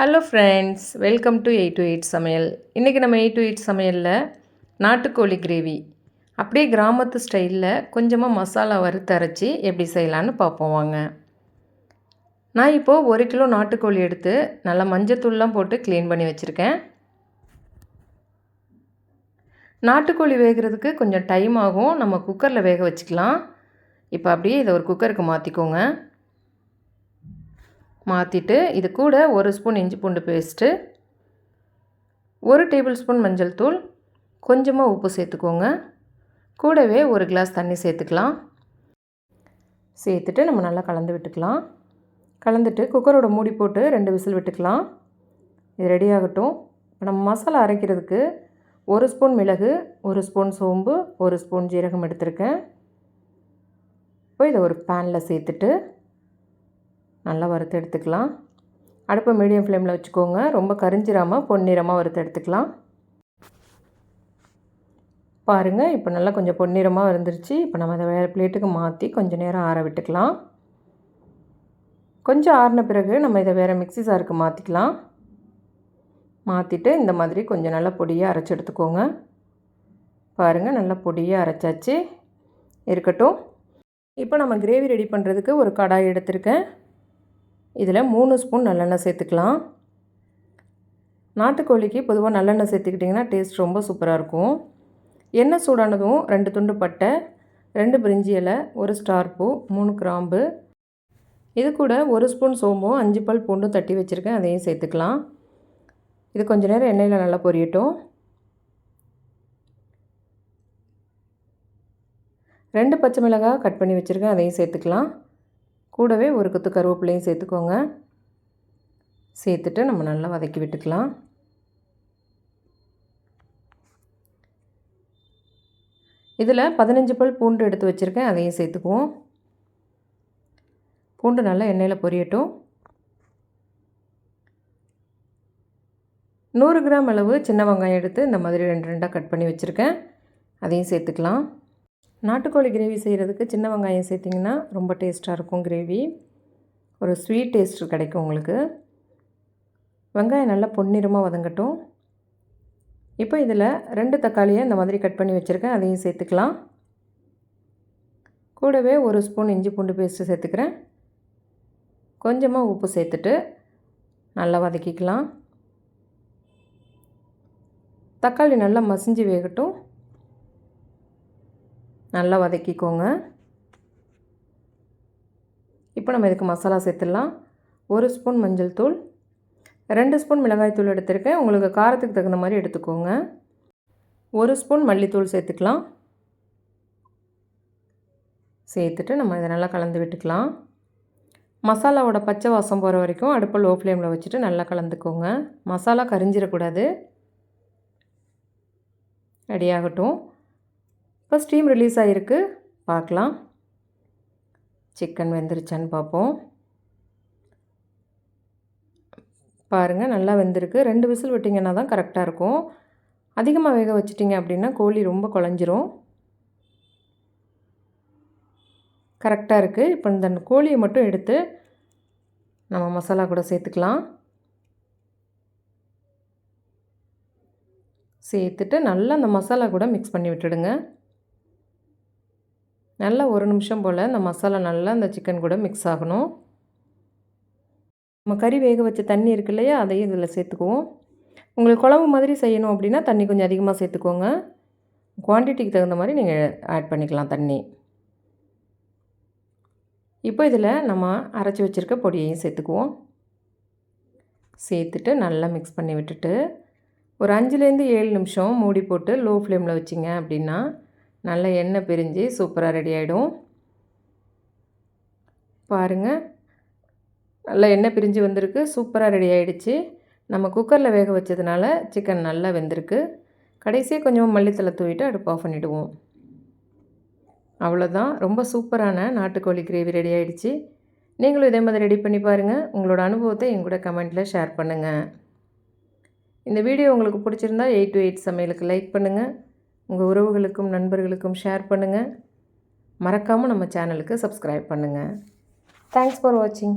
Hello friends, welcome to 8 to 8 சமையல். இன்றைக்கி நம்ம 8 to 8 சமையலில் நாட்டுக்கோழி கிரேவி அப்படியே கிராமத்து ஸ்டைலில் கொஞ்சமாக மசாலா வறுத்து அரைச்சி எப்படி செய்யலான்னு பார்ப்போம் வாங்க. நான் இப்போது 1 கிலோ நாட்டுக்கோழி எடுத்து நல்லா மஞ்சத்தூள்லாம் போட்டு க்ளீன் பண்ணி வச்சுருக்கேன். நாட்டுக்கோழி வேகிறதுக்கு கொஞ்சம் டைம் ஆகும், நம்ம குக்கரில் வேக வச்சுக்கலாம். இப்போ அப்படியே இதை ஒரு குக்கருக்கு மாற்றிக்கோங்க. மாற்றிட்டு இது கூட 1 ஸ்பூன் இஞ்சி பூண்டு பேஸ்ட்டு, 1 டேபிள் ஸ்பூன் மஞ்சள் தூள், கொஞ்சமாக உப்பு சேர்த்துக்கோங்க. கூடவே 1 கிளாஸ் தண்ணி சேர்த்துக்கலாம். சேர்த்துட்டு நம்ம நல்லா கலந்து விட்டுக்கலாம். கலந்துட்டு குக்கரோட மூடி போட்டு 2 விசில் விட்டுக்கலாம். இது ரெடி ஆகட்டும். இப்போ நம்ம மசாலா அரைக்கிறதுக்கு 1 ஸ்பூன் மிளகு, 1 ஸ்பூன் சோம்பு, 1 ஸ்பூன் ஜீரகம் எடுத்திருக்கேன். இப்போ இதை ஒரு பேனில் சேர்த்துட்டு நல்லா வறுத்து எடுத்துக்கலாம். அடுப்பை மீடியம் ஃப்ளேமில் வச்சுக்கோங்க. ரொம்ப கரிஞ்சிராமல் பொன்னிறமாக வறுத்து எடுத்துக்கலாம். பாருங்கள், இப்போ நல்லா கொஞ்சம் பொன்னிறமாக வந்துருச்சு. இப்போ நம்ம அதை வேறு பிளேட்டுக்கு மாற்றி கொஞ்சம் நேரம் ஆற விட்டுக்கலாம். கொஞ்சம் ஆறின பிறகு நம்ம இதை வேறு மிக்ஸி ஜாருக்கு மாற்றிக்கலாம். மாற்றிட்டு இந்த மாதிரி கொஞ்சம் நல்லா பொடியாக அரைச்சி எடுத்துக்கோங்க. பாருங்கள், நல்லா பொடியாக அரைச்சாச்சு. இருக்கட்டும். இப்போ நம்ம கிரேவி ரெடி பண்ணுறதுக்கு ஒரு கடாய் எடுத்திருக்கேன். இதில் 3 ஸ்பூன் நல்லெண்ணெய் சேர்த்துக்கலாம். நாட்டுக்கோழிக்கு பொதுவாக நல்லெண்ணெய் சேர்த்துக்கிட்டிங்கன்னா டேஸ்ட் ரொம்ப சூப்பராக இருக்கும். எண்ணெய் சூடானதும் 2 துண்டு பட்டை, 2 பிரிஞ்சி இலை, 1 ஸ்டார் பூ, 3 கிராம்பு, இது கூட 1 ஸ்பூன் சோம்பும் 5 பல் பூண்டும் தட்டி வச்சுருக்கேன், அதையும் சேர்த்துக்கலாம். இது கொஞ்சம் நேரம் எண்ணெயில் நல்லா பொரியட்டும். 2 பச்சை மிளகாய் கட் பண்ணி வச்சுருக்கேன், அதையும் சேர்த்துக்கலாம். கூடவே 1 கொத்து கருவேப்பிலையும் சேர்த்துக்கோங்க. சேர்த்துட்டு நம்ம நல்லா வதக்கி விட்டுக்கலாம். இதில் 15 பல் பூண்டு எடுத்து வச்சுருக்கேன், அதையும் சேர்த்துக்குவோம். பூண்டு நல்லா எண்ணெயில் பொரியட்டும். 100 கிராம் அளவு சின்ன வெங்காயம் எடுத்து இந்த மாதிரி 2 கட் பண்ணி வச்சுருக்கேன், அதையும் சேர்த்துக்கலாம். நாட்டுக்கோழி கிரேவி செய்கிறதுக்கு சின்ன வெங்காயம் சேர்த்திங்கன்னா ரொம்ப டேஸ்ட்டாக இருக்கும். கிரேவி ஒரு ஸ்வீட் டேஸ்ட் கிடைக்கும் உங்களுக்கு. வெங்காயம் நல்லா பொன்னிறமாக வதங்கட்டும். இப்போ இதில் 2 தக்காளியை இந்த மாதிரி கட் பண்ணி வச்சுருக்கேன், அதையும் சேர்த்துக்கலாம். கூடவே 1 ஸ்பூன் இஞ்சி பூண்டு பேஸ்ட்டு சேர்த்துக்கிறேன். கொஞ்சமாக உப்பு சேர்த்துட்டு நல்லா வதக்கிக்கலாம். தக்காளி நல்லா மசிஞ்சு வேகட்டும். நல்லா வதக்கிக்கோங்க. இப்போ நம்ம இதுக்கு மசாலா சேர்த்துடலாம். 1 ஸ்பூன் மஞ்சள் தூள், 2 ஸ்பூன் மிளகாய் தூள் எடுத்துருக்கேன். உங்களுக்கு காரத்துக்கு தகுந்த மாதிரி எடுத்துக்கோங்க. 1 ஸ்பூன் மல்லித்தூள் சேர்த்துக்கலாம். சேர்த்துட்டு நம்ம இதை நல்லா கலந்து விட்டுக்கலாம். மசாலாவோட பச்சை வாசம் போகிற வரைக்கும் அடுப்பை லோ ஃப்ளேமில் வச்சுட்டு நல்லா கலந்துக்கோங்க. மசாலா கரிஞ்சிடக்கூடாது. ரெடி ஆகட்டும். இப்போ ஸ்டீம் ரிலீஸ் ஆகிருக்கு, பார்க்கலாம். சிக்கன் வெந்துருச்சான்னு பார்ப்போம். பாருங்கள், நல்லா வெந்திருக்கு. 2 விசில் விட்டிங்கன்னா தான் கரெக்டாக இருக்கும். அதிகமாக வேக வச்சிட்டிங்க அப்படின்னா கோழி ரொம்ப குழஞ்சிரும். கரெக்டாக இருக்குது. இப்போ இந்த கோழியை மட்டும் எடுத்து நம்ம மசாலா கூட சேர்த்துக்கலாம். சேர்த்துட்டு நல்லா அந்த மசாலா கூட மிக்ஸ் பண்ணி விட்டுடுங்க. நல்லா 1 நிமிஷம் போல் இந்த மசாலா நல்லா அந்த சிக்கன் கூட மிக்ஸ் ஆகணும். நம்ம கறி வேக வச்ச தண்ணி இருக்கு இல்லையா, அதையும் இதில் சேர்த்துக்குவோம். உங்களுக்கு குழம்பு மாதிரி செய்யணும் அப்படின்னா தண்ணி கொஞ்சம் அதிகமாக சேர்த்துக்கோங்க. குவான்டிட்டிக்கு தகுந்த மாதிரி நீங்கள் ஆட் பண்ணிக்கலாம் தண்ணி. இப்போ இதில் நம்ம அரைச்சி வச்சுருக்க பொடியையும் சேர்த்துக்குவோம். சேர்த்துட்டு நல்லா மிக்ஸ் பண்ணி விட்டுட்டு ஒரு 5லேருந்து 7 நிமிஷம் மூடி போட்டு லோ ஃப்ளேமில் வச்சிங்க அப்படின்னா நல்லா எண்ணெய் பிரிஞ்சு சூப்பராக ரெடி ஆகிடும். பாருங்கள், நல்லா எண்ணெய் பிரிஞ்சு வந்திருக்கு, சூப்பராக ரெடி ஆகிடுச்சு. நம்ம குக்கரில் வேக வச்சதுனால சிக்கன் நல்லா வெந்திருக்கு. கடைசியாக கொஞ்சம் மல்லித்தலை தூவிட்டு அடுப்பு ஆஃப் பண்ணிவிடுவோம். அவ்வளோதான், ரொம்ப சூப்பரான நாட்டுக்கோழி கிரேவி ரெடி ஆகிடுச்சு. நீங்களும் இதே மாதிரி ரெடி பண்ணி பாருங்கள். உங்களோட அனுபவத்தை என் கூட கமெண்ட்டில் ஷேர் பண்ணுங்கள். இந்த வீடியோ உங்களுக்கு பிடிச்சிருந்தா 8 to 8 சமையலுக்கு லைக் பண்ணுங்கள். உங்கள் உறவுகளுக்கும் நண்பர்களுக்கும் ஷேர் பண்ணுங்கள். மறக்காமல் நம்ம சேனலுக்கு சப்ஸ்கிரைப் பண்ணுங்கள். தேங்க்ஸ் ஃபார் வாட்சிங்.